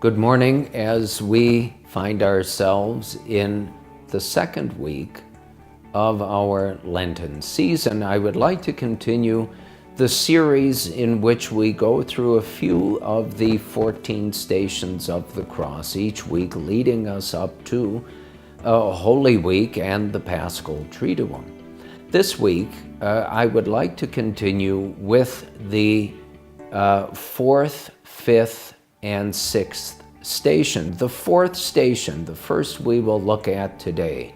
Good morning. As we find ourselves in the second week of our Lenten season, I would like to continue the series in which we go through a few of the 14 stations of the cross, each week leading us up to Holy Week and the Paschal Triduum. This week, I would like to continue with the fourth, fifth, and sixth station. The fourth station, the first we will look at today,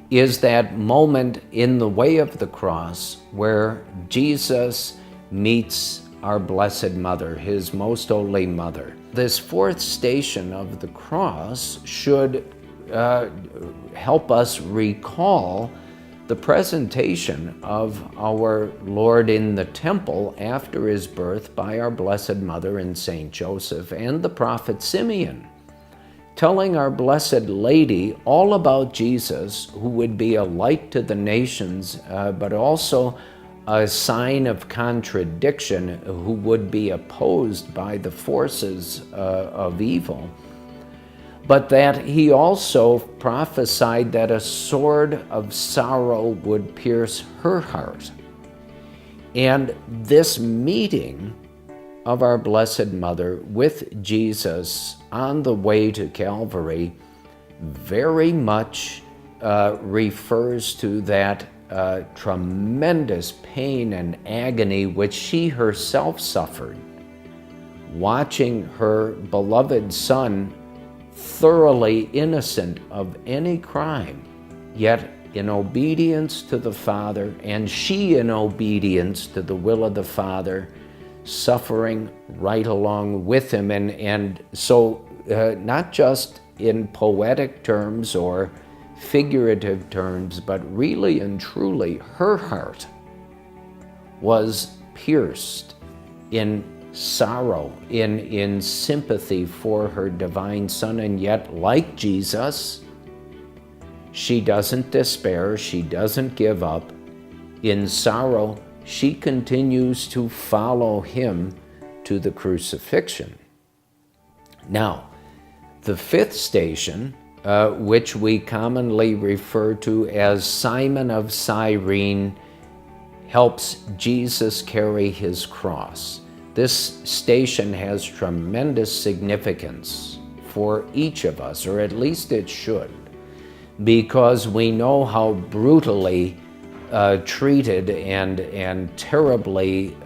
is that moment in the way of the cross where Jesus meets our Blessed Mother, his most holy Mother. This fourth station of the cross should help us recall the presentation of our Lord in the temple after his birth by our Blessed Mother and Saint Joseph and the prophet Simeon, telling our Blessed Lady all about Jesus, who would be a light to the nations, but also a sign of contradiction, who would be opposed by the forces of evil. But that he also prophesied that a sword of sorrow would pierce her heart. And this meeting of our Blessed Mother with Jesus on the way to Calvary very much refers to that tremendous pain and agony which she herself suffered, watching her beloved Son, thoroughly innocent of any crime, yet in obedience to the Father, and she in obedience to the will of the Father, suffering right along with him. And so not just in poetic terms or figurative terms, but really and truly her heart was pierced in sorrow, in sympathy for her divine Son. And yet, like Jesus, she doesn't despair, she doesn't give up. In sorrow, she continues to follow him to the crucifixion. Now, the fifth station, which we commonly refer to as Simon of Cyrene, helps Jesus carry his cross. This station has tremendous significance for each of us, or at least it should, because we know how brutally treated and terribly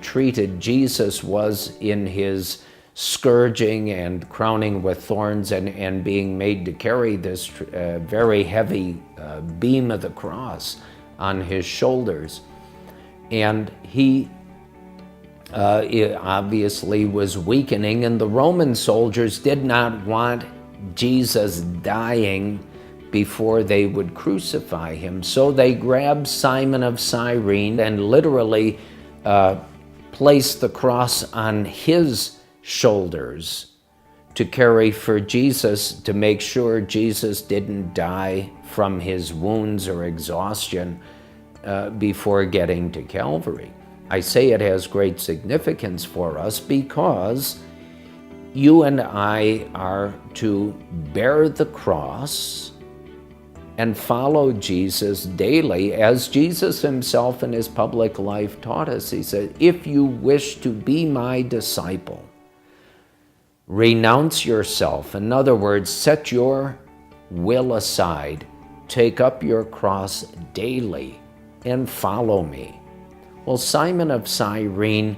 treated Jesus was in his scourging and crowning with thorns and being made to carry this very heavy beam of the cross on his shoulders. And he it obviously was weakening, and the Roman soldiers did not want Jesus dying before they would crucify him. So they grabbed Simon of Cyrene and literally placed the cross on his shoulders to carry for Jesus, to make sure Jesus didn't die from his wounds or exhaustion before getting to Calvary. I say it has great significance for us because you and I are to bear the cross and follow Jesus daily, as Jesus himself in his public life taught us. He said, if you wish to be my disciple, renounce yourself. In other words, set your will aside, take up your cross daily, and follow me. Well, Simon of Cyrene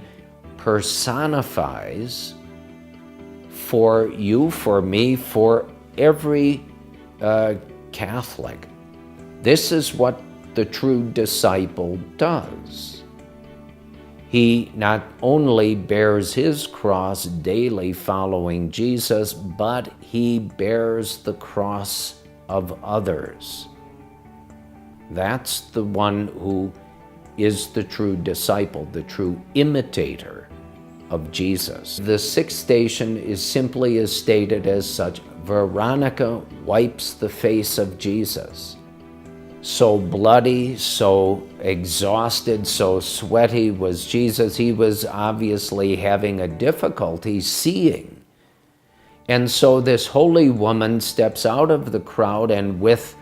personifies for you, for me, for every Catholic. This is what the true disciple does. He not only bears his cross daily following Jesus, but he bears the cross of others. That's the one who is the true disciple, the true imitator of Jesus. The sixth station is simply as stated as such. Veronica wipes the face of Jesus. So bloody, so exhausted, so sweaty was Jesus. He was obviously having a difficulty seeing. And so this holy woman steps out of the crowd, and with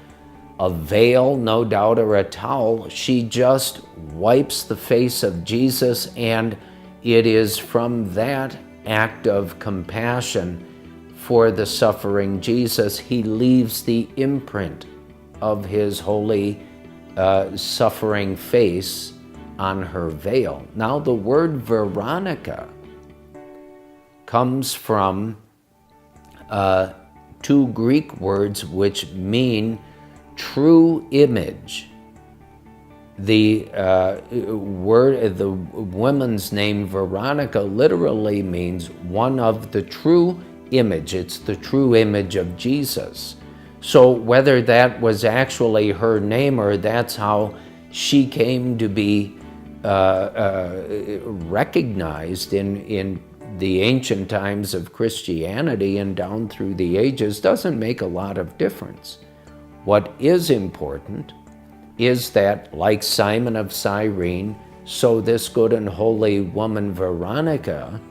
a veil, no doubt, or a towel, she just wipes the face of Jesus, and it is from that act of compassion for the suffering Jesus, he leaves the imprint of his holy suffering face on her veil. Now, the word Veronica comes from two Greek words which mean true image. The woman's name Veronica literally means one of the true image. It's the true image of Jesus. So whether that was actually her name or that's how she came to be recognized in the ancient times of Christianity and down through the ages, doesn't make a lot of difference. What is important is that, like Simon of Cyrene, so this good and holy woman Veronica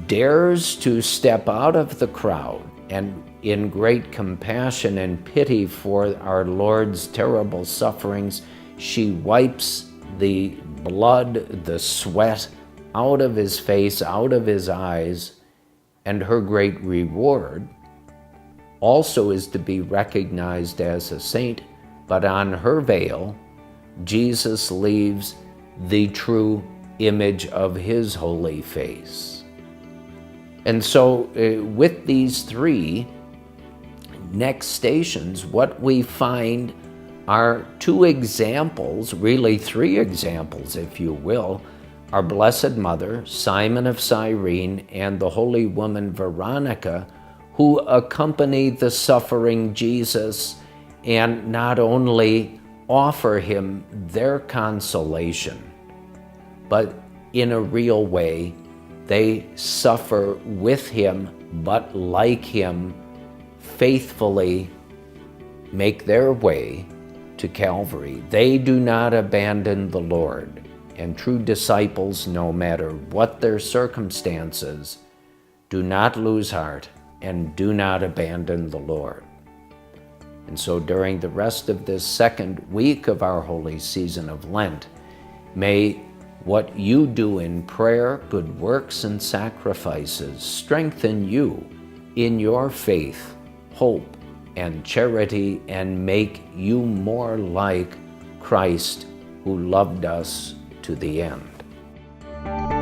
dares to step out of the crowd, and in great compassion and pity for our Lord's terrible sufferings, she wipes the blood, the sweat out of his face, out of his eyes, and her great reward also is to be recognized as a saint, but on her veil, Jesus leaves the true image of his holy face. And so with these three next stations, what we find are two examples, really three examples, if you will. Our Blessed Mother, Simon of Cyrene, and the holy woman Veronica, who accompany the suffering Jesus and not only offer him their consolation, but in a real way, they suffer with him, but like him, faithfully make their way to Calvary. They do not abandon the Lord. And true disciples, no matter what their circumstances, do not lose heart and do not abandon the Lord. And so during the rest of this second week of our holy season of Lent, may what you do in prayer, good works, and sacrifices strengthen you in your faith, hope, and charity, and make you more like Christ, who loved us to the end.